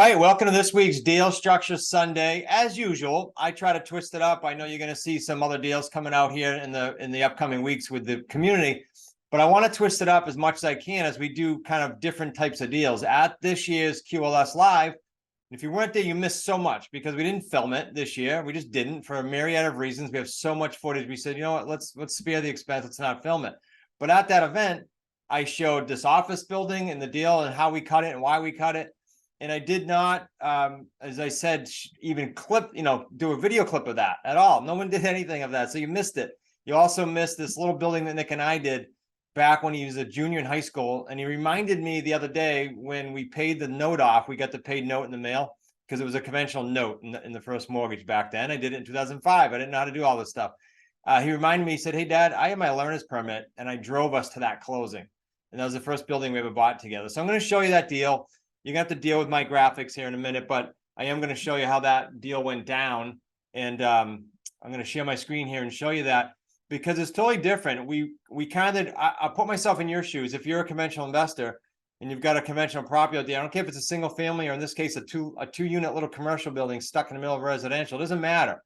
right, welcome to this week's Deal Structure Sunday. As usual, I try to twist it up. I know you're going to see some other deals coming out here in the upcoming weeks with the community, but I want to twist it up as much as I can as we do kind of different types of deals at this year's QLS Live. If you weren't there, you missed so much because we didn't film it this year. We just didn't for a myriad of reasons. We have so much footage. We said, you know what, let's spare the expense. Let's not film it. But at that event, I showed this office building and the deal and how we cut it and why we cut it. And I did not, as I said, even do a video clip of that at all. No one did anything of that. So you missed it. You also missed this little building that Nick and I did back when he was a junior in high school. And he reminded me the other day when we paid the note off, we got the paid note in the mail because it was a conventional note in the first mortgage back then. I did it in 2005. I didn't know how to do all this stuff. He reminded me, he said, "Hey, Dad, I have my learner's permit." And I drove us to that closing. And that was the first building we ever bought together. So I'm going to show you that deal. You're going to have to deal with my graphics here in a minute, but I am going to show you how that deal went down. And I'm going to share my screen here and show you that because it's totally different. I'll put myself in your shoes. If you're a conventional investor and you've got a conventional property out there, I don't care if it's a single family or in this case, a two unit little commercial building stuck in the middle of residential, it doesn't matter.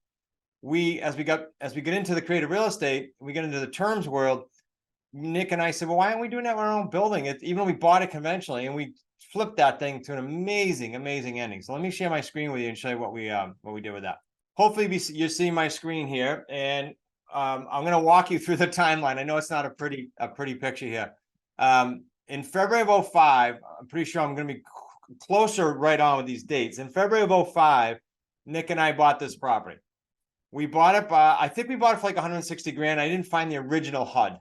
As we get into the creative real estate, we get into the terms world. Nick and I said, well, why aren't we doing that with our own building? Even though we bought it conventionally and we flipped that thing to an amazing ending. So let me share my screen with you and show you what we did with that. Hopefully you're seeing my screen here, and I'm going to walk you through the timeline. I know it's not a pretty picture here. In February of 2005, I'm pretty sure I'm going to be closer right on with these dates. In February of 2005, Nick and I bought this property. We bought it I think we bought it for like 160 grand. I didn't find the original HUD.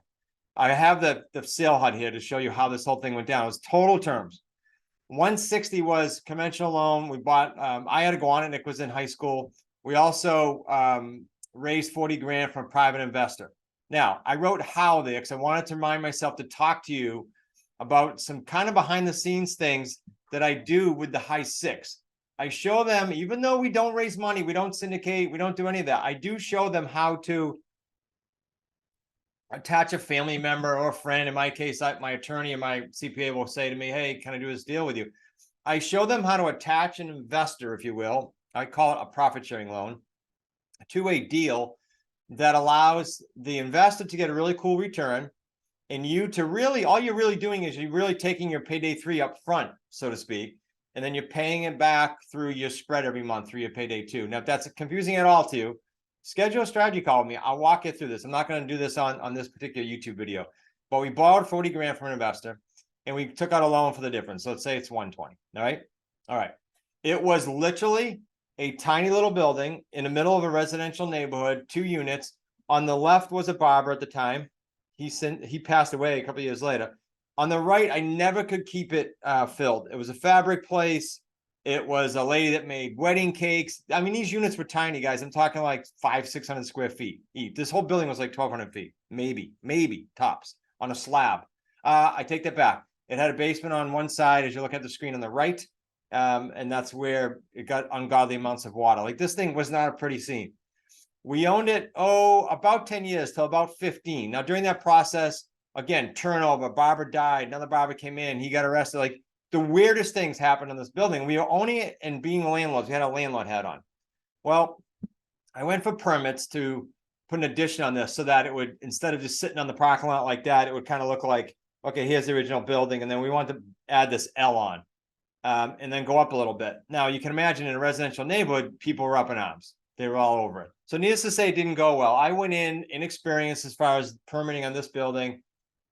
I have the sale HUD here to show you how this whole thing went down. It was total terms. 160 was conventional loan. We bought, I had to go on it. Nick was in high school. We also raised 40 grand from a private investor. Now, I wrote how there because I wanted to remind myself to talk to you about some kind of behind the scenes things that I do with the high six. I show them, even though we don't raise money, we don't syndicate, we don't do any of that. I do show them how to attach a family member or a friend. In my case, my attorney and my CPA will say to me, "Hey, can I do this deal with you?" I show them how to attach an investor, if you will. I call it a profit sharing loan, to a deal that allows the investor to get a really cool return. And you to really, all you're really doing is you're really taking your payday 3 up front, so to speak. And then you're paying it back through your spread every month through your payday 2. Now, if that's confusing at all to you, schedule a strategy call with me. I'll walk you through this. I'm not going to do this on this particular YouTube video, but we borrowed 40 grand from an investor and we took out a loan for the difference. So let's say it's 120. All right. All right. It was literally a tiny little building in the middle of a residential neighborhood, 2 units. On the left was a barber at the time. He passed away a couple of years later. On the right, I never could keep it filled. It was a fabric place. It was a lady that made wedding cakes. I mean, these units were tiny, guys. I'm talking like 500-600 square feet each. This whole building was like 1,200 feet, maybe tops on a slab. I take that back. It had a basement on one side as you look at the screen on the right. And that's where it got ungodly amounts of water. Like this thing was not a pretty scene. We owned it, about 10 years till about 15. Now, during that process, again, turnover, barber died, another barber came in, he got arrested. Like the weirdest things happened in this building. We were owning it and being landlords. We had a landlord hat on. Well, I went for permits to put an addition on this so that it would, instead of just sitting on the parking lot like that, it would kind of look like, okay, here's the original building. And then we wanted to add this L on and then go up a little bit. Now, you can imagine in a residential neighborhood, people were up in arms. They were all over it. So needless to say, it didn't go well. I went in inexperienced as far as permitting on this building.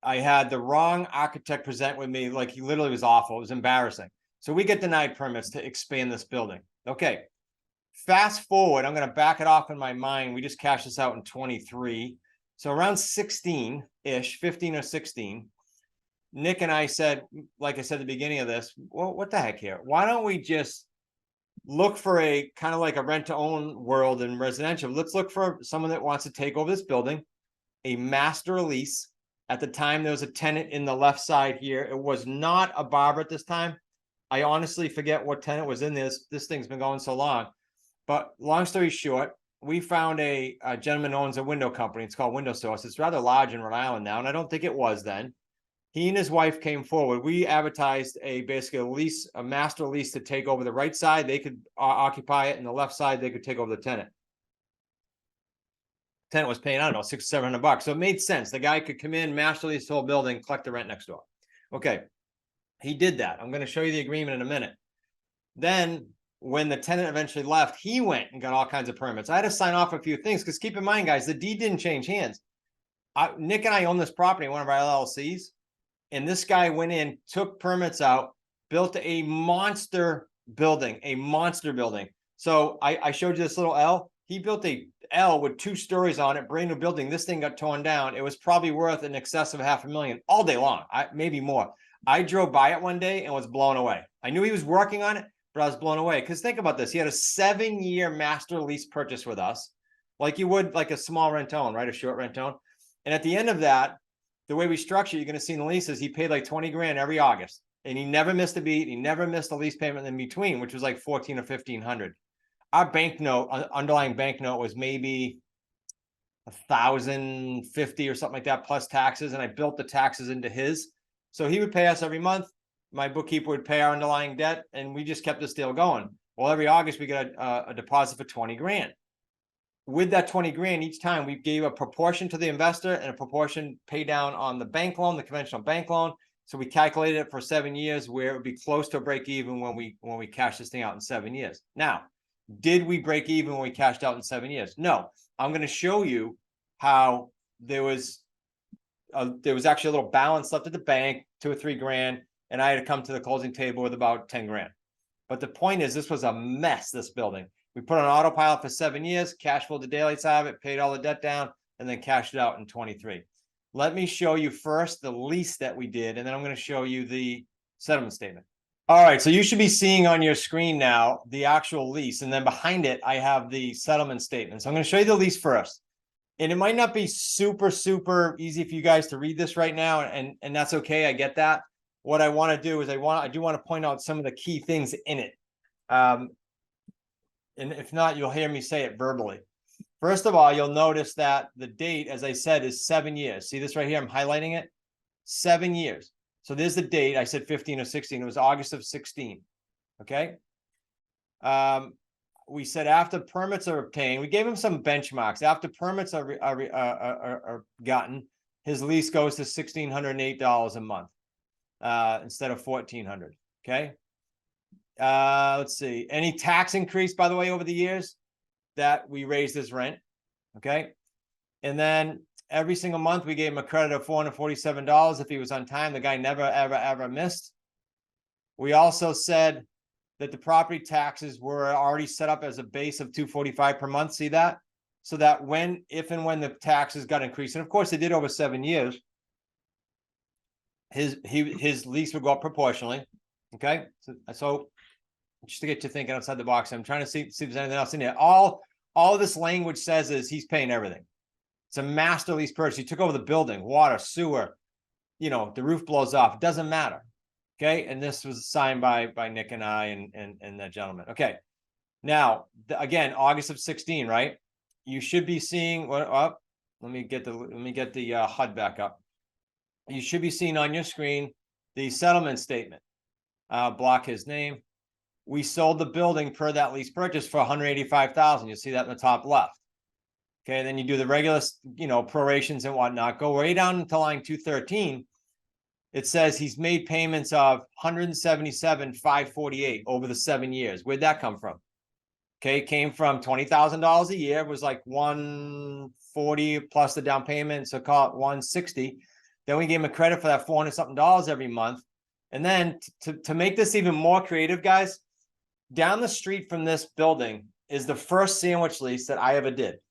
I had the wrong architect present with me. Like he literally was awful. It was embarrassing. So we get denied permits to expand this building. Okay. Fast forward. I'm going to back it off in my mind. We just cashed this out in 23. So around 16-ish, 15 or 16, Nick and I said, like I said at the beginning of this, well, what the heck here? Why don't we just look for a kind of like a rent to own world in residential? Let's look for someone that wants to take over this building, a master lease. At the time, there was a tenant in the left side here. It was not a barber at this time. I honestly forget what tenant was in this. This thing's been going so long. But long story short, we found a gentleman who owns a window company. It's called Window Source. It's rather large in Rhode Island now, and I don't think it was then. He and his wife came forward. We advertised basically a lease, a master lease to take over the right side. They could occupy it, and the left side they could take over the tenant. Tenant was paying, I don't know, $600-700. So it made sense. The guy could come in, master lease the whole building, collect the rent next door. Okay, he did that. I'm going to show you the agreement in a minute. Then when the tenant eventually left, he went and got all kinds of permits. I had to sign off a few things because keep in mind, guys, the deed didn't change hands. Nick and I own this property in one of our LLCs, and this guy went in, took permits out, built a monster building, So I showed you this little L. He built a L with 2 stories on it, brand new building. This thing got torn down. It was probably worth in excess of $500,000 all day long, maybe more. I drove by it one day and was blown away. I knew he was working on it, but I was blown away. Because think about this. He had a 7-year master lease purchase with us, like you would like a small rent-own, right? A short rent-own. And at the end of that, the way we structure, you're going to see in the leases, he paid like 20 grand every August. And he never missed a beat. He never missed a lease payment in between, which was like 14 or 1500. Our bank note, underlying bank note, was maybe 1,050 or something like that, plus taxes. And I built the taxes into his. So he would pay us every month. My bookkeeper would pay our underlying debt, and we just kept this deal going. Well, every August we got a deposit for 20 grand. With that 20 grand each time, we gave a proportion to the investor and a proportion pay down on the bank loan, the conventional bank loan. So we calculated it for 7 years, where it would be close to a break even when we cash this thing out in 7 years. Now, did we break even when we cashed out in 7 years? No. I'm going to show you how there was actually a little balance left at the bank, 2 or 3 grand, and I had to come to the closing table with about 10 grand. But the point is, this was a mess, this building. We put on autopilot for 7 years, cash flowed the daylights out of it, paid all the debt down, and then cashed it out in 23. Let me show you first the lease that we did, and then I'm going to show you the settlement statement. All right, so you should be seeing on your screen now the actual lease, and then behind it, I have the settlement statement. So I'm going to show you the lease first. And it might not be super, super easy for you guys to read this right now, and that's okay. I get that. What I want to do is I do want to point out some of the key things in it. And if not, you'll hear me say it verbally. First of all, you'll notice that the date, as I said, is 7 years. See this right here? I'm highlighting it. 7 years. So there's the date. I said 15 or 16. It was August of 16. Okay. We said after permits are obtained, we gave him some benchmarks. After permits are gotten, his lease goes to $1,608 a month instead of $1,400. Okay. Let's see. Any tax increase, by the way, over the years that we raised his rent. Okay. And then every single month we gave him a credit of $447 if he was on time. The guy never, ever missed. We also said that the property taxes were already set up as a base of $245 per month. See that? So that if and when the taxes got increased, and of course they did over 7 years, his lease would go up proportionally. Okay. So just to get you thinking outside the box, I'm trying to see if there's anything else in there. All this language says is he's paying everything. It's a master lease purchase. He took over the building, water, sewer, the roof blows off. It doesn't matter. Okay. And this was signed by Nick and I and that gentleman. Okay. Now, again, August of 16, right? You should be seeing what up. Let me get the HUD back up. You should be seeing on your screen the settlement statement. Block his name. We sold the building per that lease purchase for $185,000. You'll see that in the top left. Okay, then you do the regular, prorations and whatnot. Go way down to line 213. It says he's made payments of $177,548 over the 7 years. Where'd that come from? Okay, it came from $20,000 a year. It was like $140 plus the down payment, so call it $160. Then we gave him a credit for that $400 something every month. And then to make this even more creative, guys, down the street from this building is the first sandwich lease that I ever did.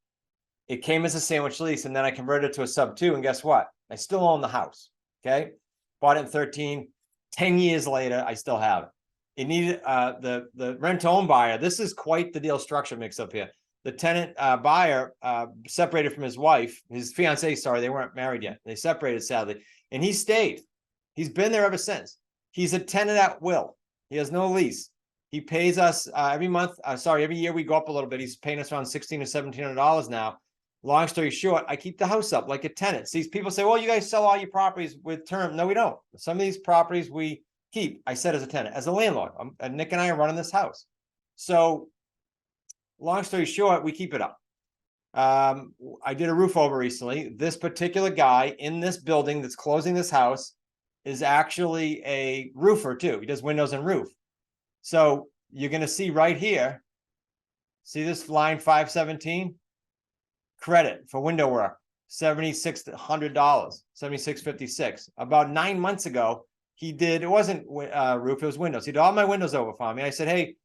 It came as a sandwich lease, and then I converted it to a sub 2. And guess what? I still own the house. Okay. Bought it in 13. 10 years later, I still have it. It needed the rent-to-own buyer. This is quite the deal structure mix up here. The tenant buyer separated from his wife, his fiance, sorry, they weren't married yet. They separated, sadly. And he stayed. He's been there ever since. He's a tenant at will. He has no lease. He pays us every month. Every year we go up a little bit. He's paying us around $1,600 or $1,700 now. long story short, I keep the house up like a tenant. See, people say, well, you guys sell all your properties with term. No, we don't. Some of these properties we keep, I said, as a tenant, as a landlord. Nick and I are running this house. So long story short, we keep it up. I did a roof over recently. This particular guy in this building that's closing this house is actually a roofer too. He does windows and roof. So you're going to see right here, see this line 517? Credit for window work, $7,600, $7,656. About 9 months ago, he did, it wasn't roof, it was windows. He did all my windows over for me. I said, hey,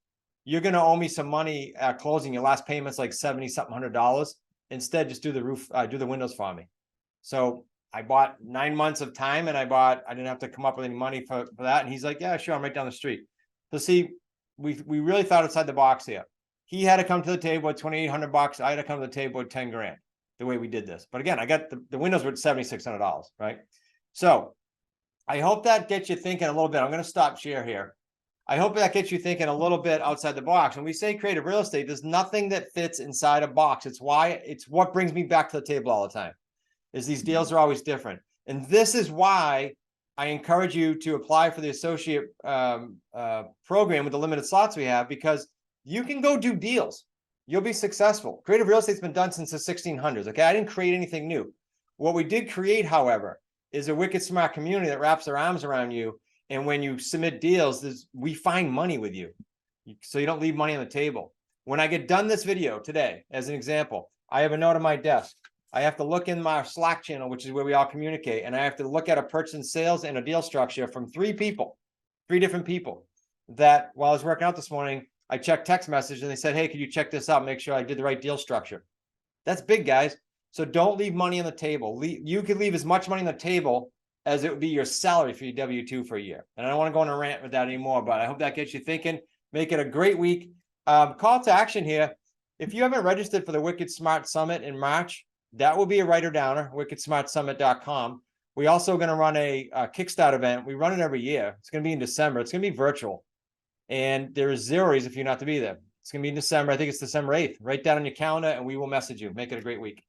you're going to owe me some money at closing. Your last payment's like $70-something $100. Instead, just do the roof, do the windows for me. So I bought 9 months of time, and I didn't have to come up with any money for that. And he's like, yeah, sure, I'm right down the street. So see, we really thought outside the box here. He had to come to the table with $2,800. I had to come to the table with 10 grand, the way we did this. But again, I got the windows were $7,600, right? So I hope that gets you thinking a little bit. I'm going to stop share here. I hope that gets you thinking a little bit outside the box. When we say creative real estate, there's nothing that fits inside a box. It's what brings me back to the table all the time, is these deals are always different. And this is why I encourage you to apply for the associate program with the limited slots we have, because you can go do deals. You'll be successful. Creative real estate's been done since the 1600s. Okay, I didn't create anything new. What we did create, however, is a wicked smart community that wraps their arms around you. And when you submit deals, we find money with you, so you don't leave money on the table. When I get done this video today, as an example, I have a note on my desk. I have to look in my Slack channel, which is where we all communicate, and I have to look at a purchase and sales and a deal structure from three different people, that while I was working out this morning, I checked text message and they said, hey, could you check this out? Make sure I did the right deal structure. That's big, guys. So don't leave money on the table. You could leave as much money on the table as it would be your salary for your W-2 for a year. And I don't want to go on a rant with that anymore, but I hope that gets you thinking. Make it a great week. Call to action here. If you haven't registered for the Wicked Smart Summit in March, that will be a writer downer, wickedsmartsummit.com. We also going to run a Kickstart event. We run it every year. It's going to be in December. It's going to be virtual. And there is 0 reason for you not to be there. It's going to be in December. I think it's December 8th. Write down on your calendar and we will message you. Make it a great week.